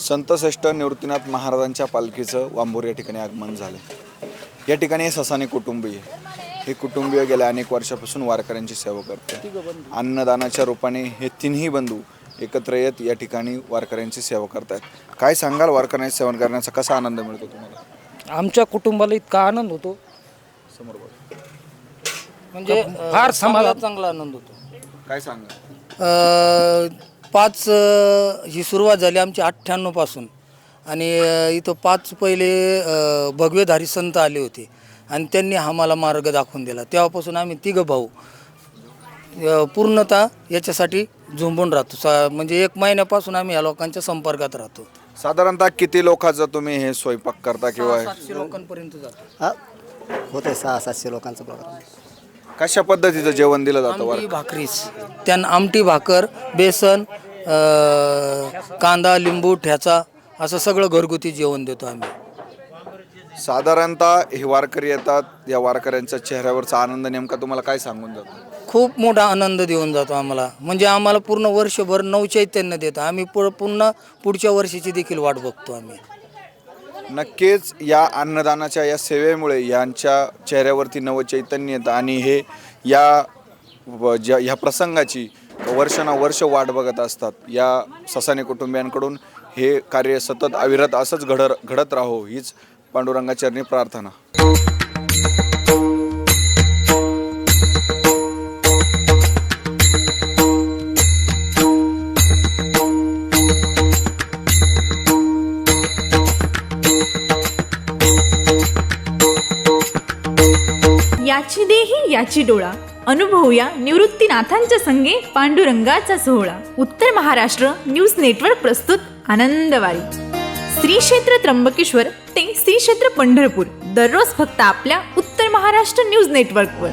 संतश्रेष्ठ निवृत्तीनाथ महाराजांच्या पालखीचं वांबूर या ठिकाणी आगमन झालं। या ठिकाणी हे ससानी कुटुंबीय, हे कुटुंबीय गेल्या अनेक वर्षापासून वारकऱ्यांची सेवा करते। अन्नदानाच्या रूपाने हे तिन्ही बंधू एकत्र येत या ठिकाणी वारकऱ्यांची सेवा करतात। काय सांगाल, वारकऱ्यांची सेवा करण्याचा कसा आनंद मिळतो तुम्हाला? आमच्या कुटुंबाला इतका आनंद होतो, समोर बघा, म्हणजे फार समाधान चांगला आनंद होतो। काय सांगाल? 5 ही सुरुवात झाली आमची 98 पासून आणि इथं 5 पहिले भगवेधारी संत आले होते आणि त्यांनी आम्हाला मार्ग दाखवून दिला। तेव्हापासून आम्ही 3 भाऊ पूर्णतः याच्यासाठी झुंबून राहतो। म्हणजे 1 महिन्यापासून आम्ही या लोकांच्या संपर्कात राहतो। साधारणतः किती लोकांचा तुम्ही हे स्वयंपाक करता किंवा 700 लोकांपर्यंत जातो। होते 600-700 लोकांचं प्रोग्राम। कशा पद्धतीचं जेवण दिलं जातं? आमटी भाकरीच, त्यांना आमटी भाकर, बेसन, कांदा, लिंबू, ठेचा असं सगळं घरगुती जेवण देतो आम्ही। साधारणतः हे वारकरी येतात, या वारकऱ्यांच्या चेहऱ्यावरचा आनंद नेमका तुम्हाला काय सांगून जातो? खूप मोठा आनंद देऊन जातो आम्हाला। म्हणजे आम्हाला पूर्ण वर्षभर नवचैतन्य देतं। आम्ही पुन्हा पुढच्या वर्षाची देखील वाट बघतो आम्ही। नक्कीच या अन्नदानाच्या या सेवेमुळे यांच्या चेहऱ्यावरती नवचैतन्य येतं आणि हे ह्या प्रसंगाची वर्षानुवर्ष वाट बघत असतात। या ससानी कुटुंबियांकडून हे कार्य सतत अविरत असंच घडत राहो हीच पांडुरंगाचरणी प्रार्थना। याची देही याची डोळा, अनुभवूया निवृत्तीनाथांच्या संगे पांडुरंगाचा सोहळा। उत्तर महाराष्ट्र न्यूज नेटवर्क प्रस्तुत आनंदवारी। श्री क्षेत्र त्र्यंबकेश्वर ते श्री क्षेत्र पंढरपूर, दररोज फक्त आपल्या उत्तर महाराष्ट्र न्यूज नेटवर्कवर।